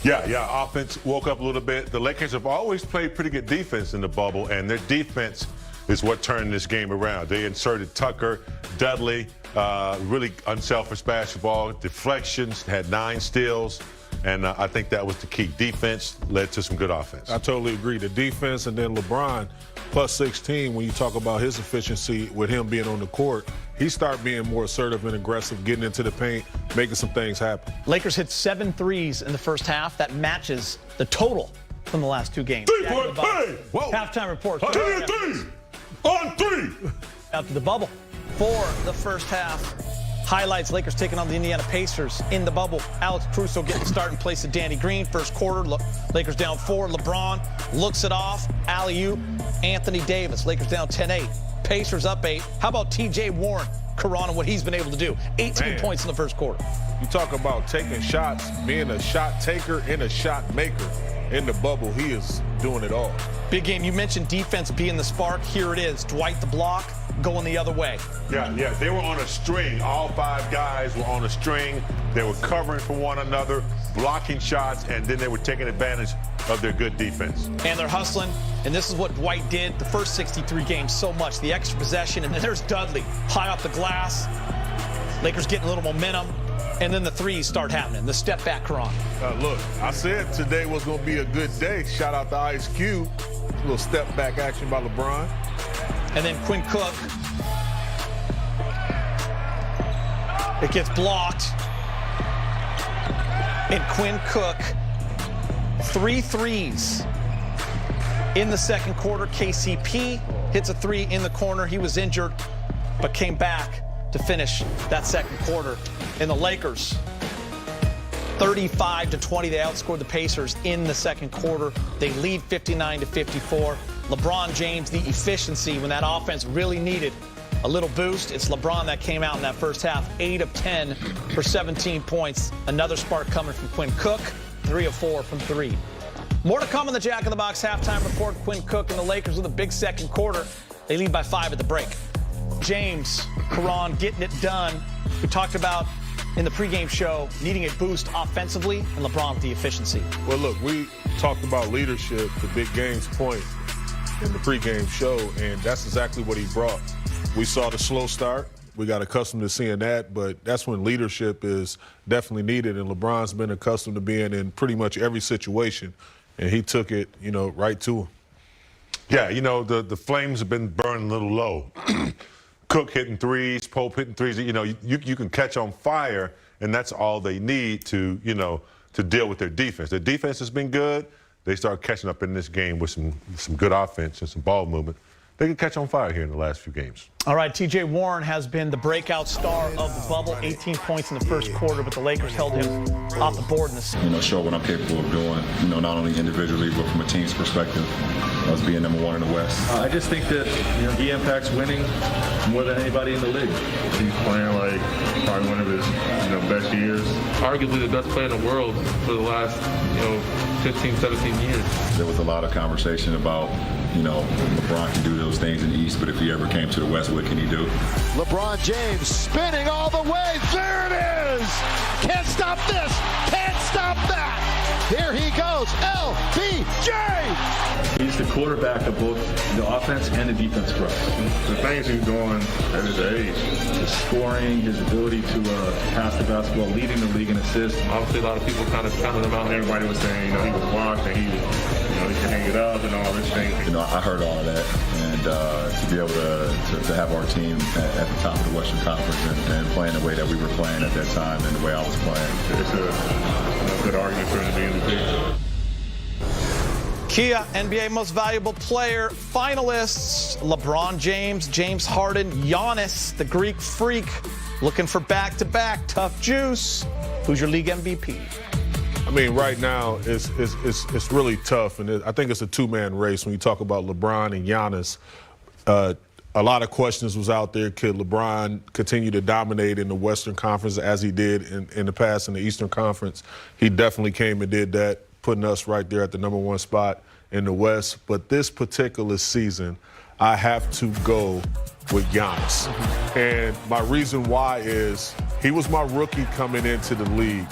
Yeah, offense woke up a little bit. The Lakers have always played pretty good defense in the bubble, and their defense is what turned this game around. They inserted Tucker, Dudley, really unselfish basketball, deflections, had 9 steals, and I think that was the key. Defense led to some good offense. I totally agree. The defense, and then LeBron, plus 16, when you talk about his efficiency with him being on the court, he started being more assertive and aggressive, getting into the paint, making some things happen. Lakers hit 7 threes in the first half. That matches the total from the last 2 games. Three-point play! Halftime report. On three! After the bubble for the first half. Highlights: Lakers taking on the Indiana Pacers in the bubble. Alex Caruso getting the start in place of Danny Green. First quarter, Lakers down 4. LeBron looks it off. Alley-oop. Anthony Davis. Lakers down 10-8. Pacers up 8. How about T.J. Warren, Karan, and what he's been able to do? 18 points in the first quarter. You talk about taking shots, being a shot taker and a shot maker. In the bubble, he is doing it all. Big game. You mentioned defense being the spark. Here it is. Dwight the block going the other way. Yeah. They were on a string. All 5 guys were on a string. They were covering for one another, blocking shots, and then they were taking advantage of their good defense. And they're hustling. And this is what Dwight did the first 63 games so much. The extra possession. And then there's Dudley high off the glass. Lakers getting a little momentum. And then the threes start happening. The step back, Karan. Look, I said today was going to be a good day. Shout out to Ice Cube. A little step back action by LeBron. And then Quinn Cook. It gets blocked. And Quinn Cook, 3 threes in the second quarter. KCP hits a 3 in the corner. He was injured, but came back to finish that second quarter. And the Lakers, 35-20, they outscored the Pacers in the second quarter. They lead 59-54. LeBron James, the efficiency when that offense really needed a little boost. It's LeBron that came out in that first half, 8 of 10 for 17 points. Another spark coming from Quinn Cook, 3 of 4 from 3. More to come on the Jack in the Box halftime report. Quinn Cook and the Lakers with a big second quarter. They lead by 5 at the break. James, Karan getting it done. We talked about in the pregame show needing a boost offensively, and LeBron with the efficiency. Well, look, we talked about leadership, the big game's point in the pregame show, and that's exactly what he brought. We saw the slow start. We got accustomed to seeing that, but that's when leadership is definitely needed, and LeBron's been accustomed to being in pretty much every situation, and he took it, right to him. Yeah, the flames have been burning a little low. Cook hitting threes, Pope hitting threes. You can catch on fire, and that's all they need to deal with their defense. Their defense has been good. They start catching up in this game with some good offense and some ball movement. They can catch on fire here in the last few games. All right, T.J. Warren has been the breakout star of the bubble. 18 points in the first quarter, but the Lakers held him off the board in the show what I'm capable of doing, not only individually, but from a team's perspective, as being number 1 in the West. I just think that he impacts winning more than anybody in the league. He's playing like probably one of his best years. Arguably the best player in the world for the last 15, 17 years. There was a lot of conversation about LeBron can do those things in the East, but if he ever came to the West, what can he do? LeBron James spinning all the way. There it is. Can't stop this. Can't stop that. Here he goes. LBJ. He's the quarterback of both the offense and the defense for us. The things he's doing at his age. His scoring, his ability to pass the basketball, leading the league in assists. Obviously, a lot of people kind of counted him out. Everybody was saying, he was washed and he can hang it up and all this thing. I heard all of that, and to be able to have our team at the top of the Western Conference and playing the way that we were playing at that time and the way I was playing. It's a good argument for him to be MVP. Kia, NBA Most Valuable Player finalists: LeBron James, James Harden, Giannis, the Greek Freak, looking for back-to-back. Tough juice. Who's your league MVP? I mean, right now, it's really tough, and I think it's a 2-man race when you talk about LeBron and Giannis. A lot of questions was out there. Could LeBron continue to dominate in the Western Conference as he did in the past in the Eastern Conference? He definitely came and did that, putting us right there at the number 1 spot in the West. But this particular season, I have to go with Giannis. And my reason why is he was my rookie coming into the league,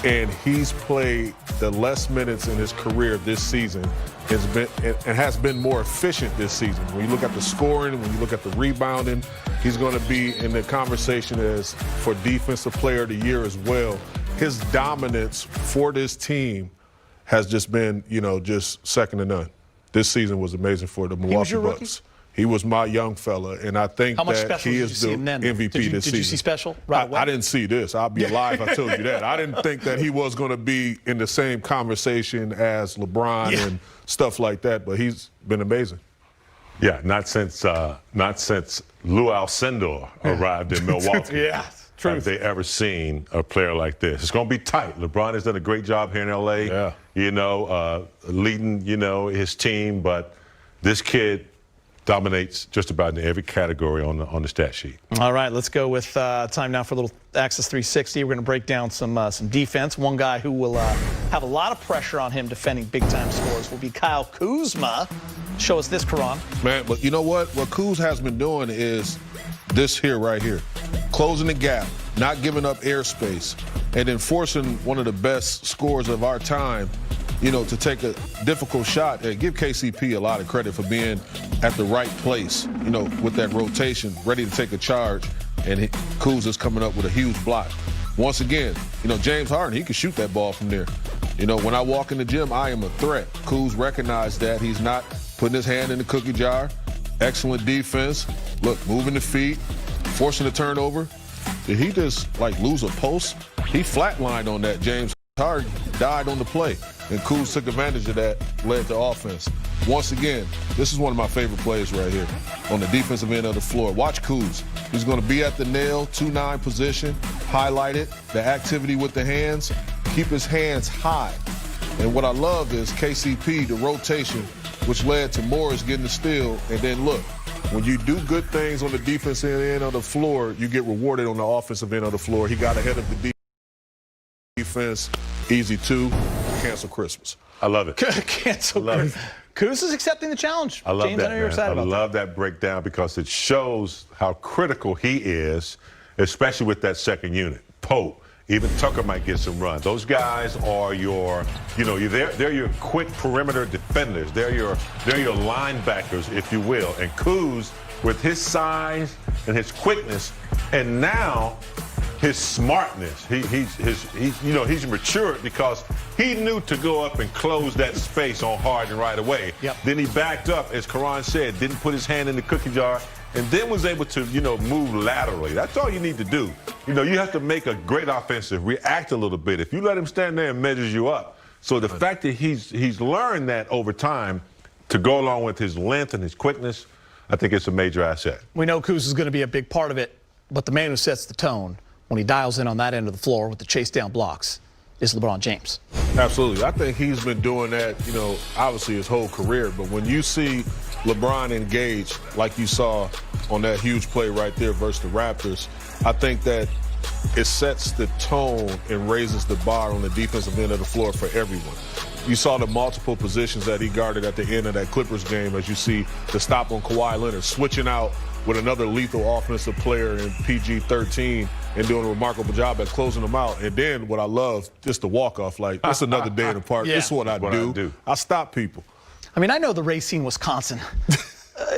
and he's played the less minutes in his career this season has been more efficient this season. When you look at the scoring, when you look at the rebounding, he's going to be in the conversation as for Defensive Player of the Year as well. His dominance for this team has just been, just second to none. This season was amazing for the Milwaukee Bucks. He was my young fella, and I think that he is the MVP this season. Did you see special? I didn't see this. I'll be alive if I told you that. I didn't think that he was going to be in the same conversation as LeBron and stuff like that, but he's been amazing. Yeah, not since Lou Alcindor arrived in Milwaukee. Have they ever seen a player like this? It's going to be tight. LeBron has done a great job here in L.A., leading, his team, but this kid dominates just about in every category on the stat sheet. All right, let's go with time now for a little Access 360. We're going to break down some defense. One guy who will have a lot of pressure on him defending big-time scores will be Kyle Kuzma. Show us this, Karan. Man, but you know what? What Kuz has been doing is this here, right here. Closing the gap, not giving up airspace, and then forcing one of the best scorers of our time, to take a difficult shot. And give KCP a lot of credit for being at the right place, with that rotation, ready to take a charge. And Kuz is coming up with a huge block. Once again, James Harden, he can shoot that ball from there. When I walk in the gym, I am a threat. Kuz recognized that. He's not putting his hand in the cookie jar. Excellent defense. Look, moving the feet, forcing the turnover. Did he just, lose a post? He flatlined on that. James Harden died on the play. And Kuz took advantage of that, led to offense. Once again, this is one of my favorite plays right here on the defensive end of the floor. Watch Kuz. He's going to be at the nail, 2-9 position, highlight it, the activity with the hands, keep his hands high. And what I love is KCP, the rotation, which led to Morris getting the steal. And then look, when you do good things on the defensive end of the floor, you get rewarded on the offensive end of the floor. He got ahead of the defense, easy two, cancel Christmas. I love it. Cancel Christmas. Kuz is accepting the challenge. I love James, that, I know you're excited about love that breakdown because it shows how critical he is, especially with that second unit. Pope, even Tucker might get some run. Those guys are your, they're your quick perimeter defenders. They're your linebackers, if you will. And Kuz, with his size and his quickness, and now his smartness, he's matured because he knew to go up and close that space on Harden right away. Yep. Then he backed up, as Karan said, didn't put his hand in the cookie jar, and then was able to, move laterally. That's all you need to do. You have to make a great offensive react a little bit. If you let him stand there and measures you up. So the fact that he's learned that over time to go along with his length and his quickness, I think it's a major asset. We know Kuz is going to be a big part of it, but the man who sets the tone when he dials in on that end of the floor with the chase down blocks is LeBron James. Absolutely. I think he's been doing that, obviously his whole career. But when you see LeBron engage like you saw on that huge play right there versus the Raptors, I think that it sets the tone and raises the bar on the defensive end of the floor for everyone. You saw the multiple positions that he guarded at the end of that Clippers game, as you see the stop on Kawhi Leonard, switching out with another lethal offensive player in PG-13 and doing a remarkable job at closing them out. And then what I love, just the walk-off, that's another day in the park. This is what I do. I stop people. I mean, I know the Racine, Wisconsin.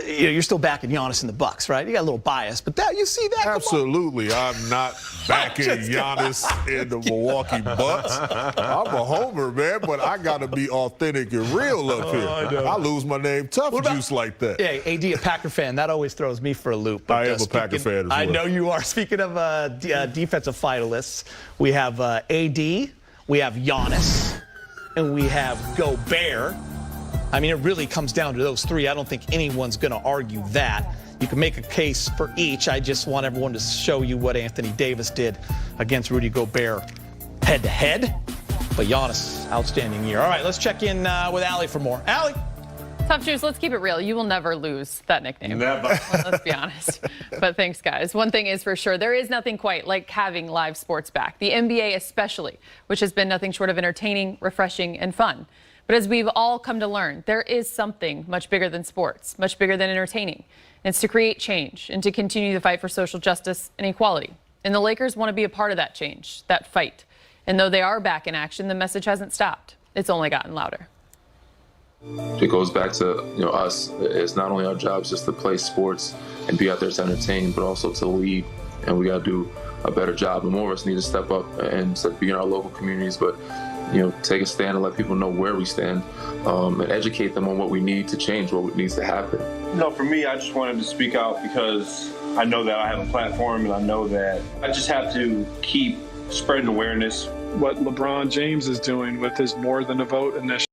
You're still backing Giannis in the Bucks, right? You got a little bias, but you see that? Absolutely. I'm not backing Giannis in the Milwaukee Bucks. I'm a homer, man, but I got to be authentic and real up here. I lose my name tough juice like that. Yeah, AD, a Packer fan. That always throws me for a loop. But, I am a Packer fan as well. I know you are. Speaking of defensive finalists, we have AD, we have Giannis, and we have Gobert. I mean, it really comes down to those three. I don't think anyone's going to argue that. You can make a case for each. I just want everyone to show you what Anthony Davis did against Rudy Gobert head-to-head. But Giannis, outstanding year. All right, let's check in with Allie for more. Allie. Tough Juice, let's keep it real. You will never lose that nickname. Never. Let's be honest. But thanks, guys. One thing is for sure, there is nothing quite like having live sports back. The NBA especially, which has been nothing short of entertaining, refreshing, and fun. But as we've all come to learn, there is something much bigger than sports, much bigger than entertaining. And it's to create change and to continue the fight for social justice and equality. And the Lakers want to be a part of that change, that fight. And though they are back in action, the message hasn't stopped. It's only gotten louder. It goes back to us. It's not only our jobs just to play sports and be out there to entertain, but also to lead. And we got to do a better job. And more of us need to step up and be in our local communities, but take a stand and let people know where we stand, and educate them on what we need to change, what needs to happen. For me, I just wanted to speak out because I know that I have a platform, and I know that I just have to keep spreading awareness. What LeBron James is doing with his More Than a Vote initiative.